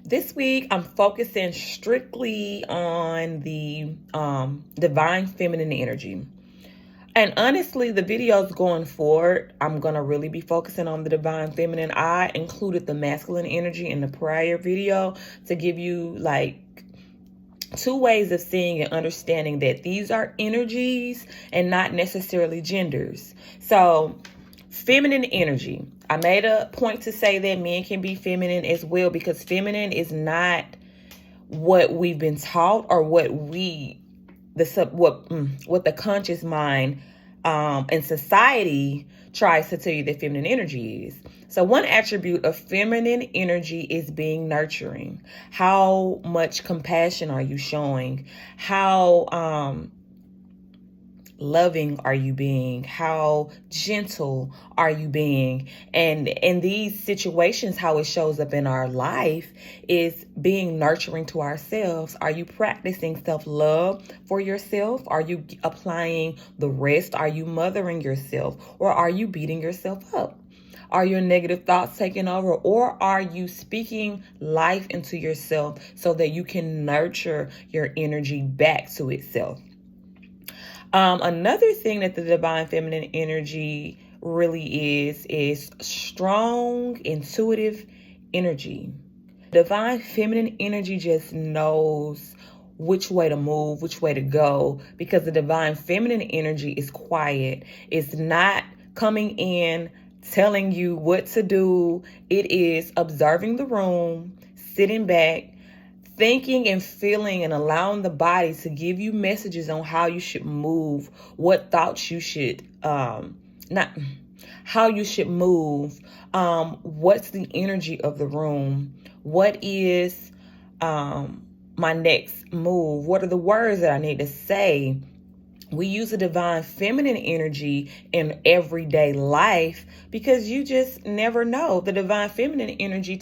This week, I'm focusing strictly on the divine feminine energy. And honestly, the videos going forward, I'm going to really be focusing on the divine feminine. I included the masculine energy in the prior video to give you like two ways of seeing and understanding that these are energies and not necessarily genders. So, feminine energy. I made a point to say that men can be feminine as well, because feminine is not what we've been taught or what the conscious mind and society tries to tell you that feminine energy is. So one attribute of feminine energy is being nurturing. How much compassion are you showing? How loving are you being? How gentle are you being? And in these situations, how it shows up in our life is being nurturing to ourselves. Are you practicing self-love for yourself? Are you applying the rest? Are you mothering yourself? Or are you beating yourself up? Are your negative thoughts taking over, or are you speaking life into yourself so that you can nurture your energy back to itself? Another thing that the divine feminine energy really is strong, intuitive energy. Divine feminine energy just knows which way to move, which way to go, because the divine feminine energy is quiet. It's not coming in telling you what to do. It is observing the room, sitting back, thinking and feeling and allowing the body to give you messages on how you should move, what thoughts you should not how you should move, what's the energy of the room, what is my next move, what are the words that I need to say. We use the divine feminine energy in everyday life because you just never know. The divine feminine energy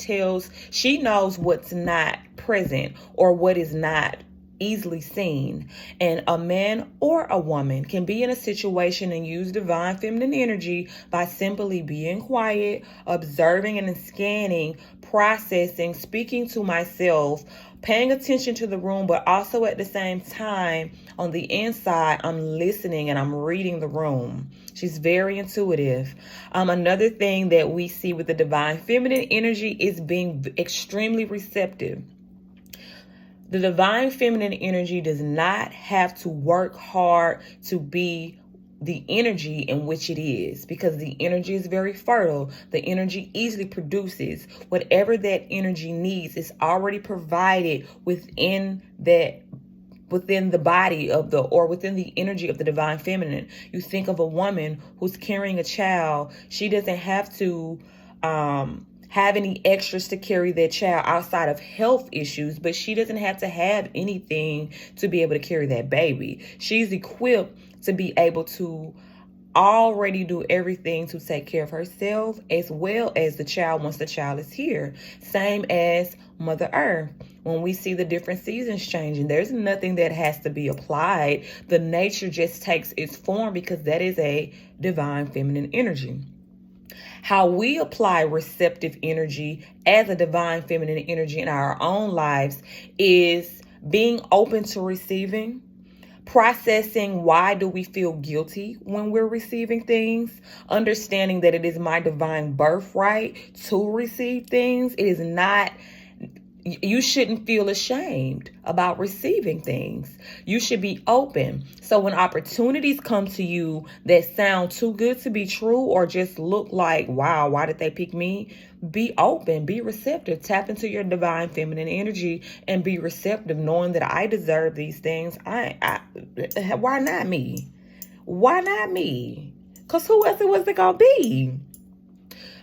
she knows what's not present or what is not easily seen. And a man or a woman can be in a situation and use divine feminine energy by simply being quiet, observing and scanning, processing, speaking to myself, paying attention to the room, but also at the same time, on the inside, I'm listening and I'm reading the room. She's very intuitive. Another thing that we see with the divine feminine energy is being extremely receptive. The divine feminine energy does not have to work hard to be the energy in which it is, because the energy is very fertile. The energy easily produces whatever that energy needs. Is already provided within the body within the energy of the divine feminine. You think of a woman who's carrying a child. She doesn't have to have any extras to carry their child outside of health issues, but she doesn't have to have anything to be able to carry that baby. She's equipped to be able to already do everything to take care of herself as well as the child once the child is here. Same as Mother Earth. When we see the different seasons changing, there's nothing that has to be applied. The nature just takes its form because that is a divine feminine energy. How we apply receptive energy as a divine feminine energy in our own lives is being open to receiving, processing why do we feel guilty when we're receiving things, understanding that it is my divine birthright to receive things. It is not, you shouldn't feel ashamed about receiving things. You should be open. So when opportunities come to you that sound too good to be true or just look like, wow, why did they pick me? Be open, be receptive, tap into your divine feminine energy and be receptive, knowing that I deserve these things. Why not me? Why not me? Because who else was it going to be?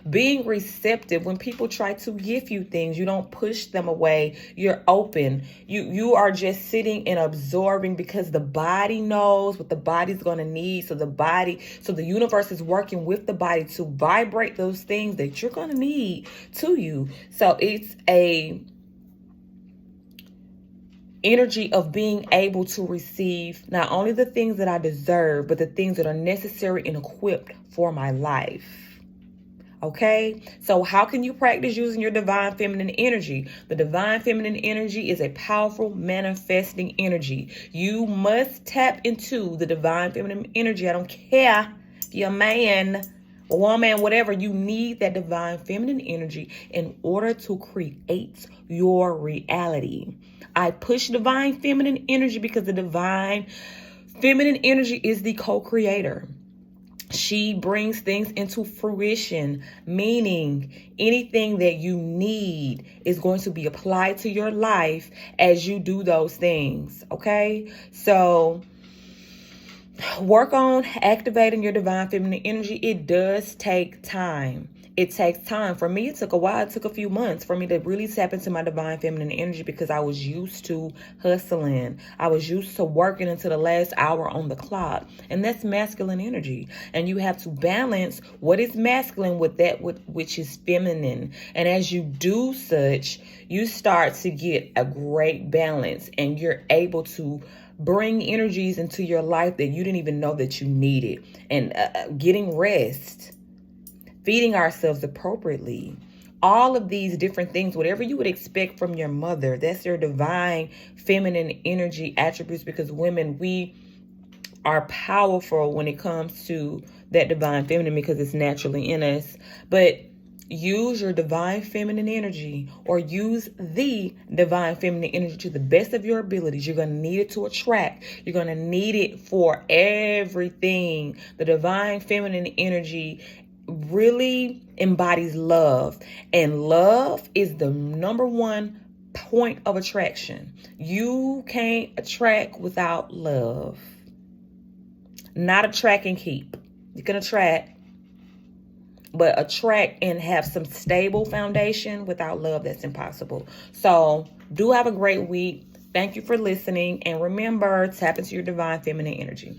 Being receptive when people try to give you things, you don't push them away. You're open. You are just sitting and absorbing because the body knows what the body's going to need. So the universe is working with the body to vibrate those things that you're going to need to you. So it's a energy of being able to receive not only the things that I deserve, but the things that are necessary and equipped for my life. Okay, so how can you practice using your divine feminine energy? The divine feminine energy is a powerful manifesting energy. You must tap into the divine feminine energy. I don't care if you're a man, a woman, whatever. You need that divine feminine energy in order to create your reality. I push divine feminine energy because the divine feminine energy is the co-creator. She brings things into fruition, meaning anything that you need is going to be applied to your life as you do those things. Okay, so work on activating your divine feminine energy. It does take time. It takes time. For me, it took a while. It took a few months for me to really tap into my divine feminine energy because I was used to hustling. I was used to working until the last hour on the clock. And that's masculine energy. And you have to balance what is masculine with that which is feminine. And as you do such, you start to get a great balance and you're able to bring energies into your life that you didn't even know that you needed. And getting rest, feeding ourselves appropriately, all of these different things, whatever you would expect from your mother, that's your divine feminine energy attributes, because women, we are powerful when it comes to that divine feminine because it's naturally in us. But use your divine feminine energy, or use the divine feminine energy to the best of your abilities. You're going to need it to attract. You're going to need it for everything. The divine feminine energy really embodies love, and love is the number one point of attraction. You can't attract without love. Not attract and keep. You can attract, but attract and have some stable foundation without love, that's impossible. So do have a great week. Thank you for listening. And remember, tap into your divine feminine energy.